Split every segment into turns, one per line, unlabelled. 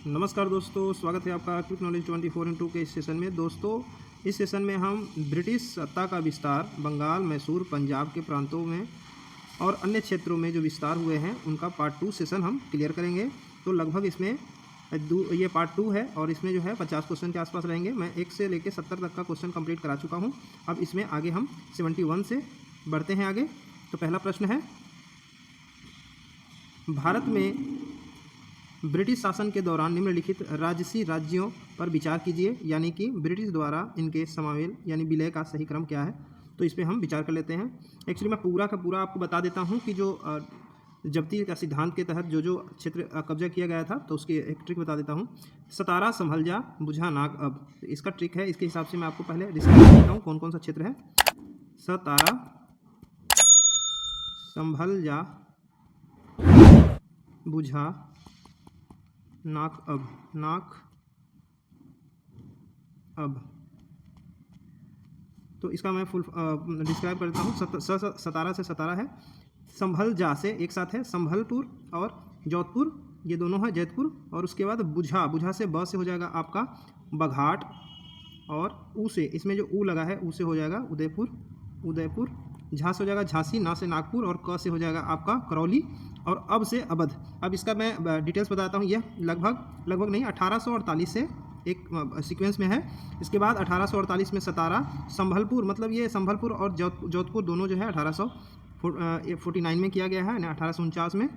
नमस्कार दोस्तों, स्वागत है आपका क्विक नॉलेज 24x2 के इस सेशन में। दोस्तों, इस सेशन में हम ब्रिटिश सत्ता का विस्तार बंगाल, मैसूर, पंजाब के प्रांतों में और अन्य क्षेत्रों में जो विस्तार हुए हैं उनका पार्ट 2 सेशन हम क्लियर करेंगे। तो लगभग इसमें ये पार्ट 2 है और इसमें जो है 50 क्वेश्चन के आसपास रहेंगे। मैं 1 से लेकर 70 तक का क्वेश्चन कंप्लीट करा चुका हूँ। अब इसमें आगे हम 71 से बढ़ते हैं आगे। तो पहला प्रश्न है, भारत में ब्रिटिश शासन के दौरान निम्नलिखित राजसी राज्यों पर विचार कीजिए, यानी कि ब्रिटिश द्वारा इनके समावेल यानी विलय का सही क्रम क्या है। तो इस पर हम विचार कर लेते हैं। एक्चुअली मैं पूरा का पूरा आपको बता देता हूं कि जो जब्ती का सिद्धांत के तहत जो क्षेत्र कब्जा किया गया था, तो उसकी एक ट्रिक बता देता हूं। सतारा, संभल जा, बुझा, नाग, अब इसका ट्रिक है। इसके हिसाब से मैं आपको पहले डिस्क्राइब कर देता हूँ कौन कौन सा क्षेत्र है। सतारा, संभल जा, बुझा, नाक अब। तो इसका मैं फुल डिस्क्राइब करता हूँ। सतारा से सतारा है, संभल जा से एक साथ है संभलपुर और जोधपुर, ये दोनों है जैतपुर। और उसके बाद बुझा से ब से हो जाएगा आपका बघाट, और ऊ से इसमें जो ऊ लगा है ऊ से हो जाएगा उदयपुर। झा से हो जाएगा झांसी, ना से नागपुर, और क से हो जाएगा आपका करौली, और अब से अवध। अब इसका मैं डिटेल्स बताता हूँ। यह लगभग नहीं 1848 से एक सीक्वेंस में है। इसके बाद 1848 में सतारा, संभलपुर, मतलब ये संभलपुर और जोधपुर दोनों जो है 1849 में किया गया है, 1849 में।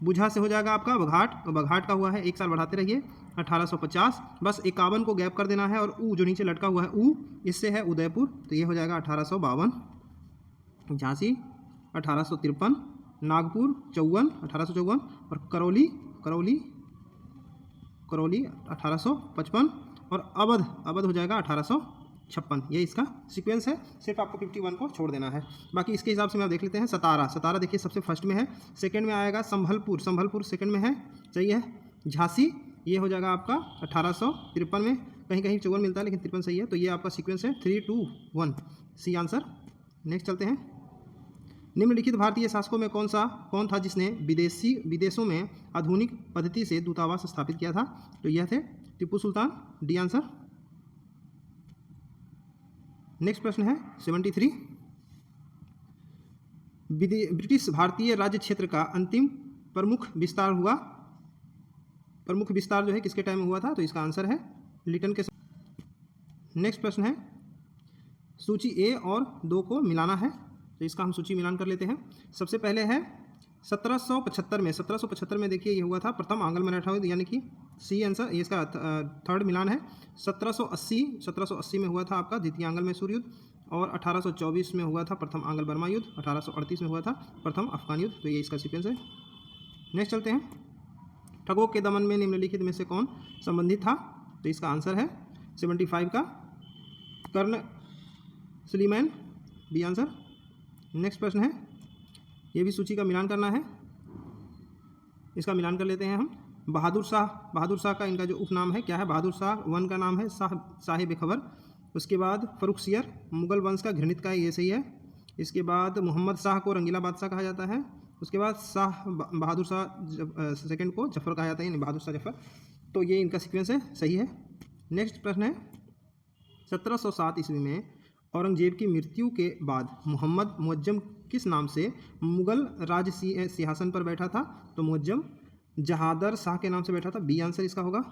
बुझा से हो जाएगा आपका बघाट का हुआ है, एक साल बढ़ाते रहिए, 1850। बस 51 को गैप कर देना है, और ऊ जो नीचे लटका हुआ है ऊ, इससे है उदयपुर, तो ये हो जाएगा 1852। झांसी 1853, नागपुर 54, 1854, और करौली 1855, और अवध हो जाएगा 1856। ये इसका सीक्वेंस है। सिर्फ आपको 51 को छोड़ देना है, बाकी इसके हिसाब से मैं देख लेते हैं। सतारा देखिए सबसे फर्स्ट में है। सेकंड में आएगा संभलपुर सेकंड में है, सही है। झांसी ये हो जाएगा आपका 1853 में, कहीं 54 मिलता है लेकिन 53 सही है। तो ये आपका सीक्वेंस है 3, 2, 1, सी आंसर। नेक्स्ट चलते हैं। निम्नलिखित भारतीय शासकों में कौन था जिसने विदेशों में आधुनिक पद्धति से दूतावास स्थापित किया था। तो यह थे Tipu Sultan, D answer. Next प्रश्न है 73। ब्रिटिश भारतीय राज्य क्षेत्र का अंतिम प्रमुख विस्तार जो है किसके टाइम में हुआ था। तो इसका आंसर है लिटन के। नेक्स्ट प्रश्न है, सूची ए और 2 को मिलाना है, तो इसका हम सूची मिलान कर लेते हैं। सबसे पहले है 1775 में देखिए ये हुआ था प्रथम आंग्ल मराठा युद्ध, यानी कि सी आंसर, ये इसका थर्ड मिलान है। 1780 में हुआ था आपका द्वितीय आंग्ल मैसूर युद्ध, और 1824 में हुआ था प्रथम आंग्ल बर्मा युद्ध, 1838 में हुआ था प्रथम अफगान युद्ध। तो ये इसका सीक्वेंस है। नेक्स्ट चलते हैं। ठगों के दमन में निम्नलिखित में से कौन संबंधित था। तो इसका आंसर है 75 का colonel Sleeman, B answer. Next प्रश्न है, ये भी सूची का मिलान करना है, इसका मिलान कर लेते हैं हम। बहादुर शाह का इनका जो उपनाम है क्या है। बहादुर शाह 1 का नाम है साहिब खबर। उसके बाद फर्रुखसियर, मुगल वंश का घृणित का, ये सही है। इसके बाद मोहम्मद शाह को रंगीला बादशाह कहा जाता है। उसके बाद बहादुर शाह सेकंड को जफर कहा जाता है, यानी बहादुर शाह जफर। तो ये इनका सीक्वेंस है, सही है। नेक्स्ट प्रश्न है, 1707 ईस्वी में औरंगजेब की मृत्यु के बाद मोहम्मद मुअज्जम किस नाम से मुगल राज सिंहासन पर बैठा था। तो मुअज्जम जहादर शाह के नाम से बैठा था, बी आंसर इसका होगा।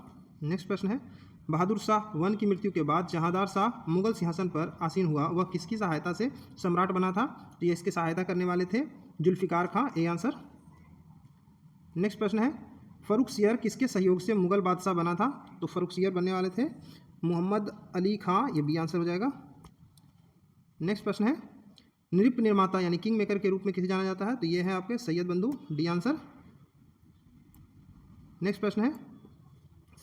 नेक्स्ट प्रश्न है, बहादुर शाह 1 की मृत्यु के बाद जहादर शाह मुगल सिंहासन पर आसीन हुआ, वह किसकी सहायता से सम्राट बना था। तो ये इसके सहायता करने वाले थे जुल्फिकार खां, ए आंसर। नेक्स्ट प्रश्न है, फर्रुखसियर किसके सहयोग से मुगल बादशाह बना था। तो फर्रुखसियर बनने वाले थे मोहम्मद अली खां, ये बी आंसर हो जाएगा। नेक्स्ट प्रश्न है, नृप निर्माता यानी किंग मेकर के रूप में किसे जाना जाता है। तो ये है आपके सैयद बंधु, डी आंसर। नेक्स्ट प्रश्न है,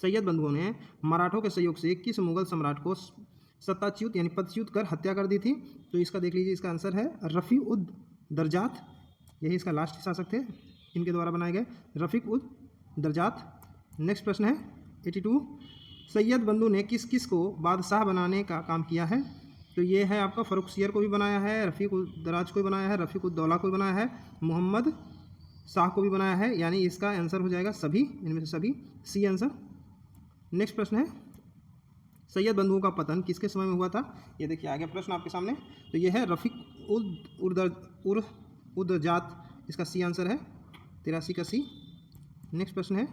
सैयद बंधुओं ने मराठों के सहयोग से किस मुगल सम्राट को सत्ताच्युत यानी पदच्युत कर हत्या कर दी थी। तो इसका देख लीजिए, इसका आंसर है रफ़ी उद दरजात, यही इसका लास्ट शासक थे इनके द्वारा बनाए गए, रफ़ीक उद दरजात। नेक्स्ट प्रश्न है 82, सैयद बंधु ने किस किस को बादशाह बनाने का काम किया है। तो ये है आपका फर्रुखसियर को भी बनाया है, रफ़ीक उद दराज को भी बनाया है, रफ़ीक उद दौला को भी बनाया है, मोहम्मद शाह को भी बनाया है, यानी इसका आंसर हो जाएगा सभी, इनमें से सभी, सी आंसर। नेक्स्ट प्रश्न है सैयद बंधुओं का पतन किसके समय में हुआ था। ये देखिए आगे प्रश्न आपके सामने, तो ये है रफ़ीक उल उदजात, इसका सी आंसर है 83 का सी। नेक्स्ट प्रश्न है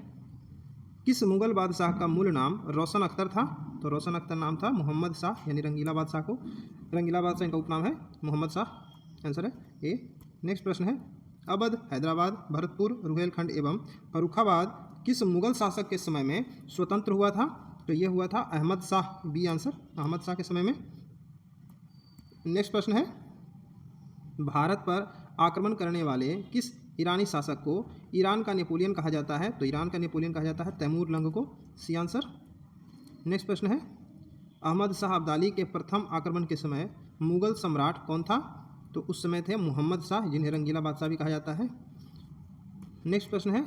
किस मुगल बादशाह का मूल नाम रोशन अख्तर था। तो रोशन अख्तर नाम था मोहम्मद शाह, यानी रंगीला बादशाह को, रंगीला बादशाह इनका उपनाम है, मोहम्मद शाह, आंसर है ए। नेक्स्ट प्रश्न है अवध, हैदराबाद, भरतपुर, रुहेलखंड एवं फर्रुखाबाद किस मुगल शासक के समय में स्वतंत्र हुआ था। तो ये हुआ था अहमद शाह, बी आंसर, अहमद शाह के समय में। नेक्स्ट प्रश्न है भारत पर आक्रमण करने वाले किस ईरानी शासक को ईरान का नेपोलियन कहा जाता है। तो ईरान का नेपोलियन कहा जाता है तैमूर लंग को, सी आंसर। नेक्स्ट प्रश्न है अहमद शाह अब्दाली के प्रथम आक्रमण के समय मुगल सम्राट कौन था। तो उस समय थे मोहम्मद शाह, जिन्हें रंगीला बादशाह भी कहा जाता है। नेक्स्ट प्रश्न है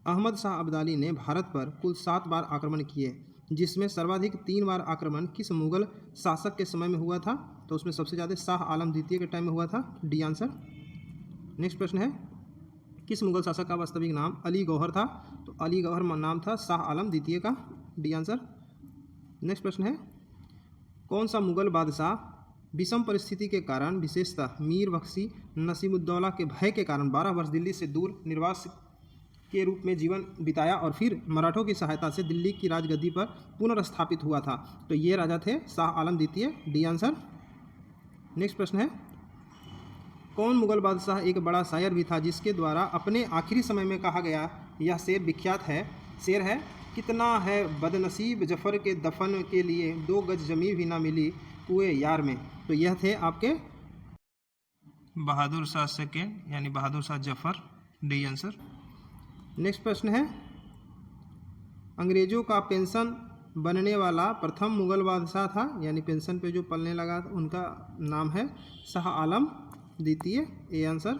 अहमद शाह अब्दाली ने भारत पर कुल 7 बार आक्रमण किए, जिसमें सर्वाधिक 3 बार आक्रमण किस मुगल शासक के समय में हुआ था। तो उसमें सबसे ज़्यादा शाह आलम द्वितीय के टाइम में हुआ था, डी आंसर। नेक्स्ट प्रश्न है किस मुगल शासक का वास्तविक नाम अली गौहर था। तो अली गौहर नाम था शाह आलम द्वितीय का, डी आंसर। नेक्स्ट प्रश्न है कौन सा मुगल बादशाह विषम परिस्थिति के कारण, विशेषतः मीर बख्शी नसीमुद्दौला के भय के कारण 12 वर्ष दिल्ली से दूर निर्वास के रूप में जीवन बिताया और फिर मराठों की सहायता से दिल्ली की राजगद्दी पर पुनर्स्थापित हुआ था। तो ये राजा थे शाह आलम द्वितीय, डी आंसर। नेक्स्ट प्रश्न है कौन मुगल बादशाह एक बड़ा शायर भी था जिसके द्वारा अपने आखिरी समय में कहा गया यह शेर विख्यात है। शेर है कितना है बदनसीब जफ़र के दफन के लिए 2 गज जमीन भी ना मिली कुएं यार में। तो यह थे आपके बहादुर शाह सेकेंड, यानी Bahadur Shah Zafar, D answer. Next प्रश्न है अंग्रेजों का पेंशन बनने वाला प्रथम मुगल बादशाह था, यानी पेंशन पे जो पलने लगा था, उनका नाम है शाह आलम द्वितीय, ए आंसर।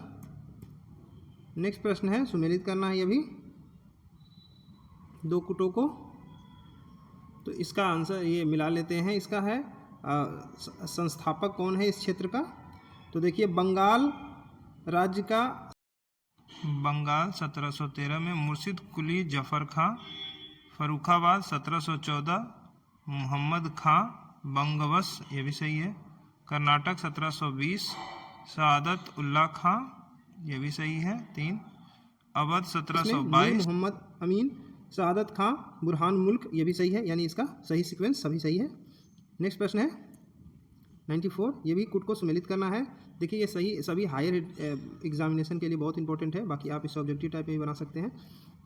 नेक्स्ट प्रश्न है सुमेलित करना है ये भी 2 कुटों को, तो इसका आंसर ये मिला लेते हैं। इसका है संस्थापक कौन है इस क्षेत्र का। तो देखिए बंगाल राज्य का बंगाल 1713 में मुर्शिद कुली जफ़र खां, फर्रुखाबाद 1714 मोहम्मद खां बंगवस, ये भी सही है। कर्नाटक 1720 सआदत उल्ला खां, ये भी सही है 3। अवध 1722 मोहम्मद अमीन, सआदत खां, बुरहान मुल्क, ये भी सही है, यानी इसका सही सीक्वेंस सभी सही है। नेक्स्ट प्रश्न है 94, ये भी कुट को सम्मिलित करना है। देखिए ये सही सभी हायर एग्जामिनेशन के लिए बहुत इंपॉर्टेंट है, बाकी आप इसे ऑब्जेक्टिव टाइप में भी बना सकते हैं।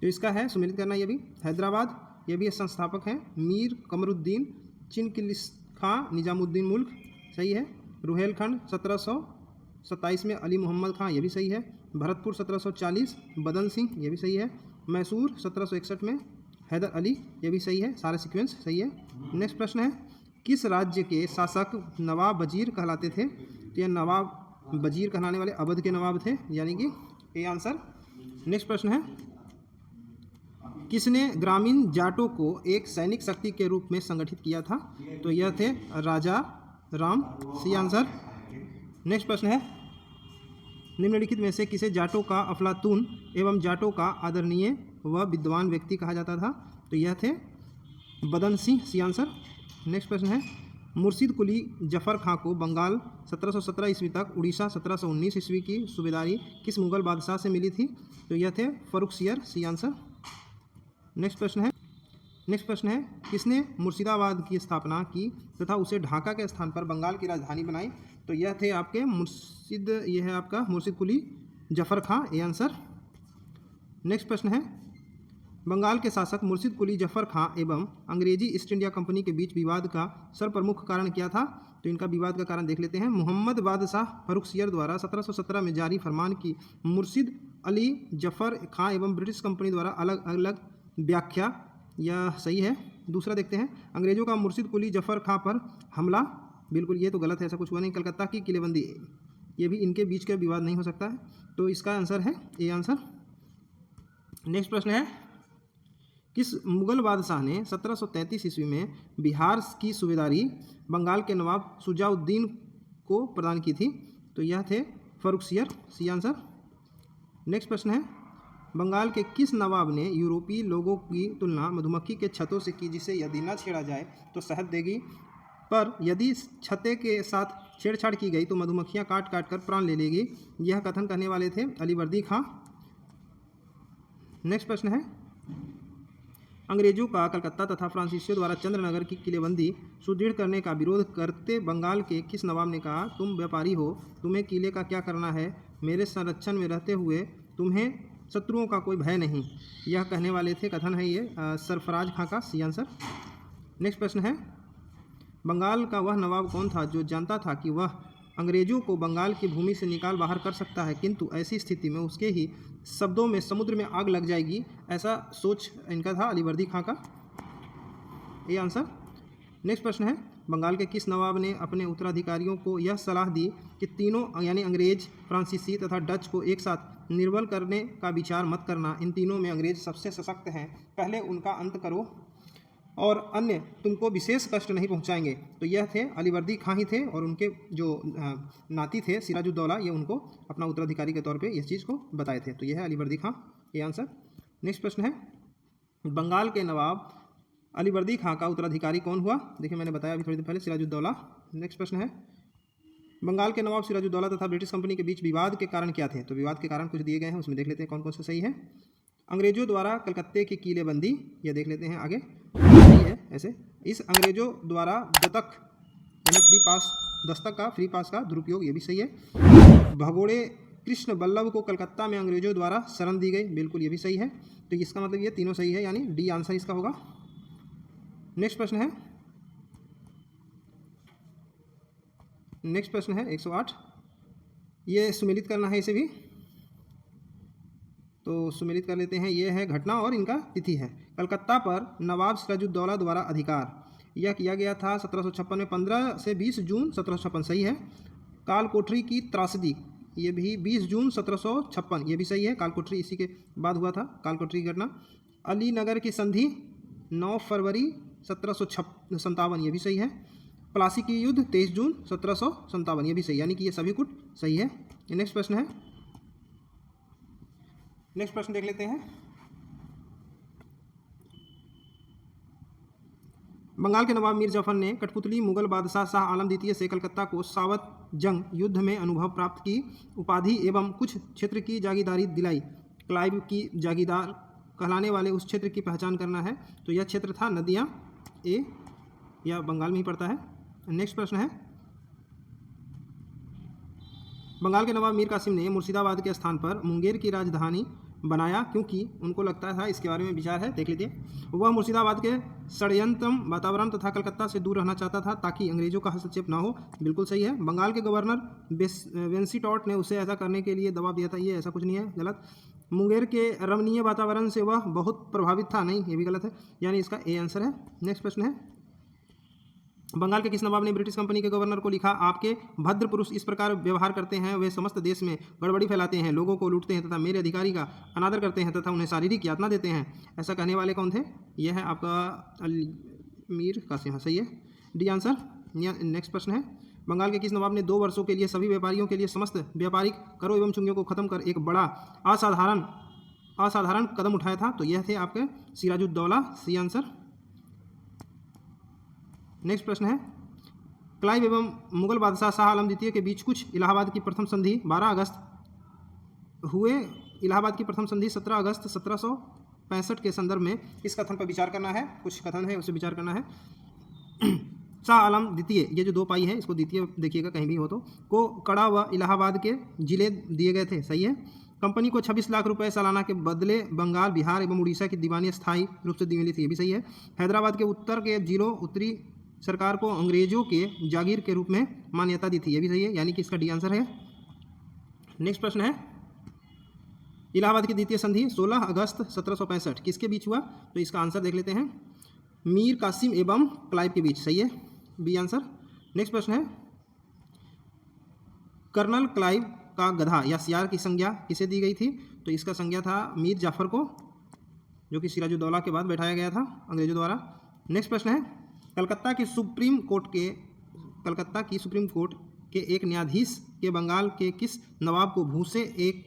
तो इसका है सम्मिलित करना ये भी हैदराबाद, ये भी संस्थापक हैं मीर कमरुद्दीन चिनकिलिस खां निजामुद्दीन मुल्क, सही है। रुहेलखंड 1727 में अली मोहम्मद खां, ये भी सही है। भरतपुर 1740 बदन सिंह, ये भी सही है। मैसूर 1761 में हैदर अली, ये भी सही है, सारे सीक्वेंस सही है। नेक्स्ट प्रश्न है किस राज्य के शासक नवाब वजीर कहलाते थे। तो यह नवाब वजीर कहलाने वाले अवध के नवाब थे, यानी कि ए आंसर। नेक्स्ट प्रश्न है किसने ग्रामीण जाटों को एक सैनिक शक्ति के रूप में संगठित किया था। तो यह थे राजा राम, सी आंसर। नेक्स्ट प्रश्न है निम्नलिखित में से किसे जाटों का अफलातून एवं जाटों का आदरणीय व विद्वान व्यक्ति कहा जाता था। तो यह थे बदन सिंह, सी आंसर। नेक्स्ट प्रश्न है मुर्शिद कुली जफ़र खां को बंगाल 1717 ईस्वी तक, उड़ीसा 1719 ईस्वी की सूबेदारी किस मुगल बादशाह से मिली थी। तो यह थे फर्रुखसियर, सी आंसर। नेक्स्ट प्रश्न है किसने मुर्शिदाबाद की स्थापना की तथा उसे ढाका के स्थान पर बंगाल की राजधानी बनाई। तो यह थे आपके मुर्शिद, यह है आपका मुर्शिद कुली जफ़र खां, ए आंसर। नेक्स्ट प्रश्न है बंगाल के शासक मुर्शिद कुली जफ़र खां एवं अंग्रेजी ईस्ट इंडिया कंपनी के बीच विवाद का सर्वप्रमुख कारण क्या था। तो इनका विवाद का कारण देख लेते हैं। मोहम्मद बादशाह फर्रुखसियर द्वारा 1717 में जारी फरमान की मुर्शिद अली जफ़र खां एवं ब्रिटिश कंपनी द्वारा अलग अलग व्याख्या, यह सही है। दूसरा देखते हैं अंग्रेजों का मुर्शिद कुली जफ़र खां पर हमला, बिल्कुल ये तो गलत है, ऐसा कुछ हुआ नहीं। कलकत्ता की किलेबंदी, ये भी इनके बीच का विवाद नहीं हो सकता है, तो इसका आंसर है ए आंसर। नेक्स्ट प्रश्न है किस मुगल बादशाह ने 1733 ईस्वी में बिहार की सूबेदारी बंगाल के नवाब शुजाउद्दीन को प्रदान की थी। तो यह थे फर्रुखसियर, सी आंसर। नेक्स्ट प्रश्न है, बंगाल के किस नवाब ने यूरोपीय लोगों की तुलना मधुमक्खी के छत्तों से की, जिसे यदि न छेड़ा जाए तो शहद देगी, पर यदि छत्ते के साथ छेड़छाड़ की गई तो मधुमक्खियां काट काट कर प्राण ले लेगी। यह कथन करने वाले थे अलीवर्दी खां। नेक्स्ट प्रश्न है, अंग्रेजों का कलकत्ता तथा फ्रांसीसियों द्वारा चंद्रनगर की किलेबंदी सुदृढ़ करने का विरोध करते बंगाल के किस नवाब ने कहा, तुम व्यापारी हो, तुम्हें किले का क्या करना है, मेरे संरक्षण में रहते हुए तुम्हें शत्रुओं का कोई भय नहीं। यह कहने वाले थे, कथन है ये सरफराज खां का, सी आंसर। नेक्स्ट प्रश्न है, बंगाल का वह नवाब कौन था जो जानता था कि वह अंग्रेजों को बंगाल की भूमि से निकाल बाहर कर सकता है, किंतु ऐसी स्थिति में उसके ही शब्दों में समुद्र में आग लग जाएगी, ऐसा सोच इनका था, अलीवर्दी खां का, ये आंसर। नेक्स्ट प्रश्न है, बंगाल के किस नवाब ने अपने उत्तराधिकारियों को यह सलाह दी कि तीनों यानी अंग्रेज, फ्रांसीसी तथा डच को एक साथ निर्बल करने का विचार मत करना, इन तीनों में अंग्रेज सबसे सशक्त हैं, पहले उनका अंत करो और अन्य तुमको विशेष कष्ट नहीं पहुंचाएंगे। तो यह थे अलीवर्दी खां ही थे, और उनके जो नाती थे सिराजुद्दौला, ये उनको अपना उत्तराधिकारी के तौर पे इस चीज़ को बताए थे। तो यह है अलीवर्दी खां, ये आंसर। नेक्स्ट प्रश्न है, बंगाल के नवाब अलीवर्दी खां का उत्तराधिकारी कौन हुआ? देखिए मैंने बताया अभी थोड़ी देर पहले, सिराजुद्दौला। नेक्स्ट प्रश्न है, बंगाल के नवाब सिराजुद्दौला तथा ब्रिटिश कंपनी के बीच विवाद के कारण क्या थे? तो विवाद के कारण कुछ दिए गए हैं, उसमें देख लेते हैं कौन कौन से सही है। अंग्रेजों द्वारा कलकत्ते की किलेबंदी, ये देख लेते हैं आगे, सही है ऐसे। इस अंग्रेजों द्वारा दत्तक यानी फ्री पास, दस्तक का फ्री पास का दुरुपयोग, ये भी सही है। भगोड़े कृष्ण बल्लभ को कलकत्ता में अंग्रेजों द्वारा शरण दी गई, बिल्कुल ये भी सही है। तो इसका मतलब ये तीनों सही है, यानी डी आंसर इसका होगा। नेक्स्ट प्रश्न है, नेक्स्ट प्रश्न है 108, ये सुमेलित करना है इसे भी, तो सुमेलित कर लेते हैं। ये है घटना और इनका तिथि है। कलकत्ता पर नवाब सिराजुद्दौला द्वारा अधिकार, यह किया गया था 1756 में, 15 से 20 जून 1756, सही है। काल कोठरी की त्रासदी, ये भी 20 जून 1756, ये भी सही है। काल कोठरी इसी के बाद हुआ था, काल कोठरी की घटना। अलीनगर की संधि 9 फरवरी 1757, ये भी सही है। प्लासी की युद्ध 23 जून 1757, ये भी सही, यानी कि ये सभी कुछ सही है। नेक्स्ट प्रश्न है, नेक्स्ट प्रश्न देख लेते हैं। बंगाल के नवाब मीर जाफर ने कठपुतली मुगल बादशाह शाह आलम द्वितीय से कलकत्ता को सावत जंग युद्ध में अनुभव प्राप्त की उपाधि एवं कुछ क्षेत्र की जागीरदारी दिलाई। क्लाइव की जागीरदार कहलाने वाले उस क्षेत्र की पहचान करना है, तो यह क्षेत्र था नदियाँ, ए या बंगाल में ही पड़ता है। नेक्स्ट प्रश्न है, बंगाल के नवाब मीर कासिम ने मुर्शिदाबाद के स्थान पर मुंगेर की राजधानी बनाया, क्योंकि उनको लगता था, इसके बारे में विचार है, देख लीजिए। वह मुर्शिदाबाद के षड्यंत्र वातावरण तथा कलकत्ता से दूर रहना चाहता था ताकि अंग्रेजों का हस्तक्षेप ना हो, बिल्कुल सही है। बंगाल के गवर्नर वेंसीटॉट ने उसे ऐसा करने के लिए दबाव दिया था, ये ऐसा कुछ नहीं है, गलत। मुंगेर के रमणीय वातावरण से वह बहुत प्रभावित था, नहीं, ये भी गलत है, यानी इसका ए आंसर है। नेक्स्ट प्रश्न है, बंगाल के किस नवाब ने ब्रिटिश कंपनी के गवर्नर को लिखा, आपके भद्र पुरुष इस प्रकार व्यवहार करते हैं, वे समस्त देश में गड़बड़ी फैलाते हैं, लोगों को लूटते हैं तथा मेरे अधिकारी का अनादर करते हैं तथा उन्हें शारीरिक यातना देते हैं। ऐसा कहने वाले कौन थे? यह है आपका मीर कासिम, सही है, डी आंसर। नेक्स्ट प्रश्न है, बंगाल के किस नवाब ने 2 वर्षों के लिए सभी व्यापारियों के लिए समस्त व्यापारिक करों एवं चुंगियों को खत्म कर एक बड़ा असाधारण कदम उठाया था? तो यह थे आपके सिराजुद्दौला, सी आंसर। नेक्स्ट प्रश्न है, क्लाइव एवं मुगल बादशाह शाह आलम द्वितीय के बीच कुछ इलाहाबाद की प्रथम संधि 12 अगस्त हुए, इलाहाबाद की प्रथम संधि 17 अगस्त 1765 के संदर्भ में इस कथन पर विचार करना है, कुछ कथन है उसे विचार करना है। शाह आलम द्वितीय, ये जो 2 पाई है इसको द्वितीय देखिएगा कहीं भी हो तो, को कड़ा व इलाहाबाद के जिले दिए गए थे, सही है। कंपनी को 26 लाख रुपए सालाना के बदले बंगाल, बिहार एवं उड़ीसा की दीवानी स्थायी रूप से दी मिली थी, ये भी सही है। हैदराबाद के उत्तर के जिलों उत्तरी सरकार को अंग्रेजों के जागीर के रूप में मान्यता दी थी, ये भी सही है, यानी कि इसका डी आंसर है। नेक्स्ट प्रश्न है, इलाहाबाद की द्वितीय संधि 16 अगस्त 1765 किसके बीच हुआ? तो इसका आंसर देख लेते हैं, मीर कासिम एवं क्लाइव के बीच, सही है, बी आंसर। नेक्स्ट प्रश्न है, कर्नल क्लाइव का गधा या सियार की संज्ञा किसे दी गई थी? तो इसका संज्ञा था मीर जाफर को, जो कि सिराजुद्दौला के बाद बैठाया गया था अंग्रेजों द्वारा। नेक्स्ट प्रश्न है, कलकत्ता की सुप्रीम कोर्ट के एक न्यायाधीश के बंगाल के किस नवाब को भूसे एक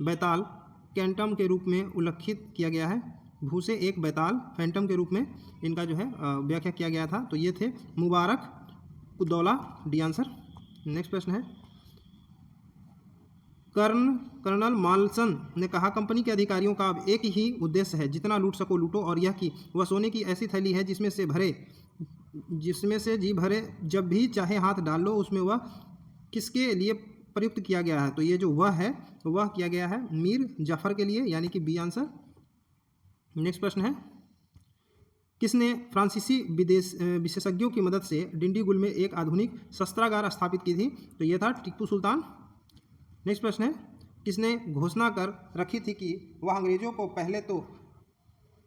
बैताल कैंटम के रूप में उल्लिखित किया गया है। भूसे एक बैताल फैंटम के रूप में इनका जो है व्याख्या किया गया था। तो ये थे मुबारक उद्दौला, डी आंसर। नेक्स्ट प्रश्न है, कर्नल माल्सन ने कहा कंपनी के अधिकारियों का अब एक ही उद्देश्य है, जितना लूट सको लूटो, और यह कि वह सोने की ऐसी थैली है जिसमें से जी भरे, जब भी चाहे हाथ डाल लो उसमें। वह किसके लिए प्रयुक्त किया गया है? तो ये जो वह है वह किया गया है मीर जाफर के लिए, यानी कि बी आंसर। नेक्स्ट प्रश्न है, किसने फ्रांसीसी विशेषज्ञों की मदद से डिंडीगुल में एक आधुनिक शस्त्रागार स्थापित की थी? तो यह था टीपू सुल्तान। नेक्स्ट प्रश्न है, किसने घोषणा कर रखी थी कि वह अंग्रेजों को पहले तो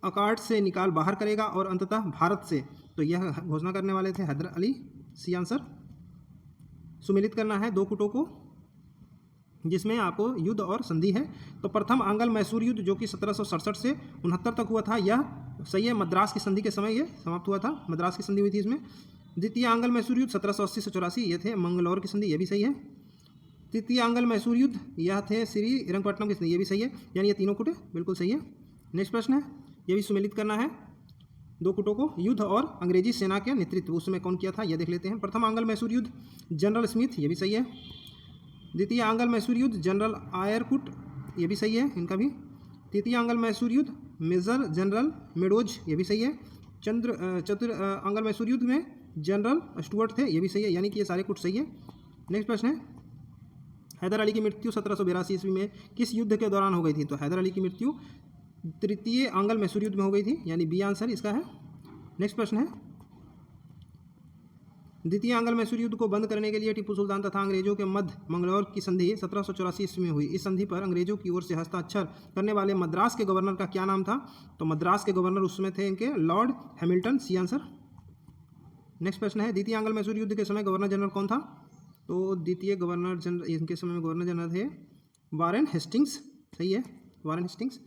अकार्ड से निकाल बाहर करेगा और अंततः भारत से? तो यह घोषणा करने वाले थे हैदर अली, सी आंसर। सुमेलित करना है दो गुटों को जिसमें आपको युद्ध और संधि है। तो प्रथम आंग्ल मैसूर युद्ध जो कि 1767 से 69 तक हुआ था, यह सही है। मद्रास की संधि के समय यह समाप्त हुआ था, मद्रास की संधि हुई थी इसमें। द्वितीय आंग्ल मैसूर युद्ध 1780 से 84, ये थे मंगलौर की संधि, ये भी सही है। तृतीय आंग्ल मैसूर युद्ध यह थे श्रीरंगपट्टनम की संधि, ये भी सही है, यानी ये तीनों कुट बिल्कुल सही है। नेक्स्ट प्रश्न है, ये भी सुमेलित करना है दो कुटों को। युद्ध और अंग्रेजी सेना के नेतृत्व उस समय कौन किया था, यह देख लेते हैं। प्रथम आंग्ल मैसूर युद्ध जनरल स्मिथ, ये भी सही है। द्वितीय आंग्ल मैसूर युद्ध जनरल आयरकुट, ये भी सही है इनका भी। तृतीय आंग्ल मैसूर युद्ध मेजर जनरल मेडोज, ये भी सही है। चतुर्थ आंग्ल मैसूर युद्ध में जनरल स्टुअर्ट थे, ये भी सही है, यानी कि ये सारे कुट सही है। नेक्स्ट प्रश्न है, हैदर अली की मृत्यु 1782 ईस्वी में किस युद्ध के दौरान हो गई थी? तो हैदर अली की मृत्यु तृतीय आंग्ल मैसूर युद्ध में हो गई थी, यानी बी आंसर इसका है। नेक्स्ट प्रश्न है, द्वितीय आंग्ल मैसूर युद्ध को बंद करने के लिए टीपू सुल्तान तथा अंग्रेजों के मध्य मंगलौर की संधि 1784 ईस्वी में हुई। इस संधि पर अंग्रेजों की ओर से हस्ताक्षर करने वाले मद्रास के गवर्नर का क्या नाम था? तो मद्रास के गवर्नर उस समय थे इनके lord Hamilton, C answer. Next प्रश्न है, द्वितीय आंग्ल मैसूर युद्ध के समय गवर्नर जनरल कौन था? तो द्वितीय गवर्नर जनरल इनके समय में गवर्नर जनरल थे वारेन हेस्टिंग्स, सही है, वारेन हेस्टिंग्स।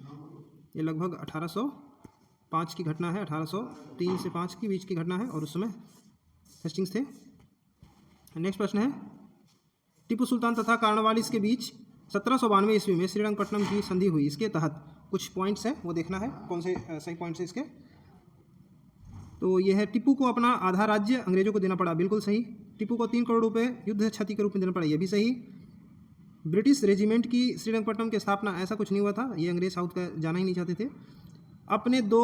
ये लगभग 1805 की घटना है, 1803 से 5 के बीच की घटना है, और उस समय हेस्टिंग्स थे। नेक्स्ट प्रश्न है, टीपू सुल्तान तथा कार्नवालिस के बीच 1792 ईस्वी में श्रीरंगपट्टनम की संधि हुई। इसके तहत कुछ पॉइंट्स हैं, वो देखना है कौन से सही पॉइंट्स हैं इसके। तो यह है, टीपू को अपना आधा राज्य अंग्रेजों को देना पड़ा, बिल्कुल सही। टीपू को 3 करोड़ रुपए युद्ध क्षति के रूप में देना पड़ा, यह भी सही। ब्रिटिश रेजिमेंट की श्रीरंगपट्टनम की स्थापना, ऐसा कुछ नहीं हुआ था, ये अंग्रेज साउथ का जाना ही नहीं चाहते थे। अपने 2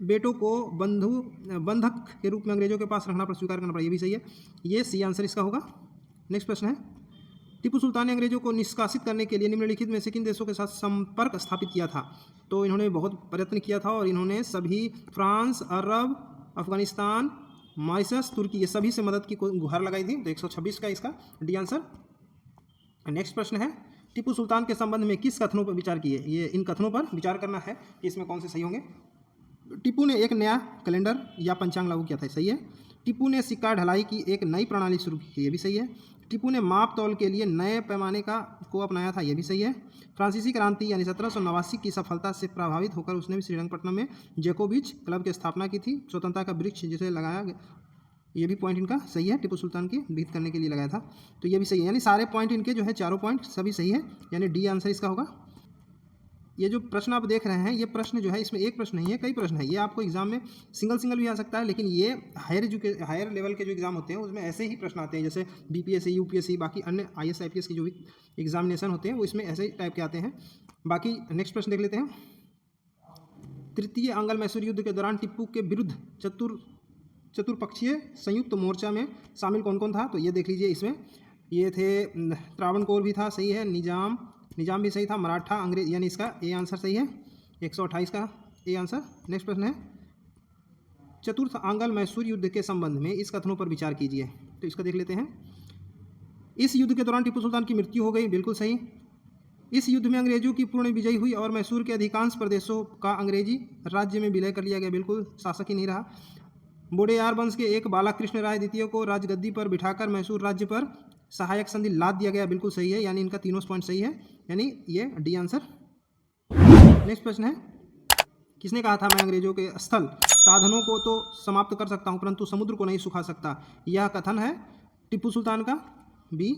बेटों को बंधक के रूप में अंग्रेजों के पास रखना पर स्वीकार करना पड़ा, ये भी सही है, ये सी आंसर इसका होगा। नेक्स्ट प्रश्न है, टीपू सुल्तान ने अंग्रेजों को निष्कासित करने के लिए निम्नलिखित में से किन देशों के साथ संपर्क स्थापित किया था? तो इन्होंने बहुत प्रयत्न किया था, और इन्होंने सभी फ्रांस, अरब, अफगानिस्तान, मॉरिशस, तुर्की, ये सभी से मदद की गुहार लगाई थी। तो 126 का इसका डी आंसर। नेक्स्ट प्रश्न है, टीपू सुल्तान के संबंध में किस कथनों पर विचार किए? ये इन कथनों पर विचार करना है कि इसमें कौन से सही होंगे। टीपू ने एक नया कैलेंडर या पंचांग लागू किया था, सही है। टीपू ने सिक्का ढलाई की एक नई प्रणाली शुरू की, ये भी सही है। टीपू ने माप तौल के लिए नए पैमाने को अपनाया था, ये भी सही है। फ्रांसीसी क्रांति यानी 1789 की सफलता से प्रभावित होकर उसने भी श्रीरंगपट्टनम में जैकोबिज क्लब की स्थापना की थी। स्वतंत्रता का वृक्ष जिसे लगाया गया, ये भी पॉइंट इनका सही है, टीपू सुल्तान की विहित करने के लिए लगाया था, तो ये भी सही है। यानी सारे पॉइंट इनके जो है, चारों पॉइंट सभी सही है, यानी डी आंसर इसका होगा। ये जो प्रश्न आप देख रहे हैं, ये प्रश्न जो है, इसमें एक प्रश्न नहीं है, कई प्रश्न है। ये आपको एग्जाम में सिंगल भी आ सकता है, लेकिन ये हायर लेवल के जो एग्जाम होते हैं उसमें ऐसे ही प्रश्न आते हैं, जैसे बीपीएससी, यूपीएससी, बाकी अन्य IAS IPS की जो भी एग्जामिनेशन होते हैं वो इसमें ऐसे टाइप के आते हैं। बाकी नेक्स्ट प्रश्न देख लेते हैं। तृतीय आंग्ल मैसूर युद्ध के दौरान टीपू के विरुद्ध चतुर्पक्षीय संयुक्त मोर्चा में शामिल कौन कौन था? तो ये देख लीजिए, इसमें ये थे त्रावणकोर भी था, सही है, निजाम भी सही था, मराठा, अंग्रेज, यानी इसका ए आंसर सही है, 128 का ए आंसर। नेक्स्ट प्रश्न है, चतुर्थ आंग्ल मैसूर युद्ध के संबंध में इस कथनों पर विचार कीजिए। तो इसका देख लेते हैं। इस युद्ध के दौरान टीपू सुल्तान की मृत्यु हो गई, बिल्कुल सही। इस युद्ध में अंग्रेजों की पूर्ण विजय हुई और मैसूर के अधिकांश प्रदेशों का अंग्रेजी राज्य में विलय कर लिया गया, बिल्कुल, शासक ही नहीं रहा। बोडेयार वंश के एक बालक कृष्ण राय द्वितीय को राजगद्दी पर बिठाकर मैसूर राज्य पर सहायक संधि लाद दिया गया, बिल्कुल सही है, यानी इनका तीनों पॉइंट सही है, यानी ये डी आंसर। नेक्स्ट प्रश्न है, किसने कहा था मैं अंग्रेजों के स्थल साधनों को तो समाप्त कर सकता हूं परंतु समुद्र को नहीं सुखा सकता? यह कथन है टीपू सुल्तान का, बी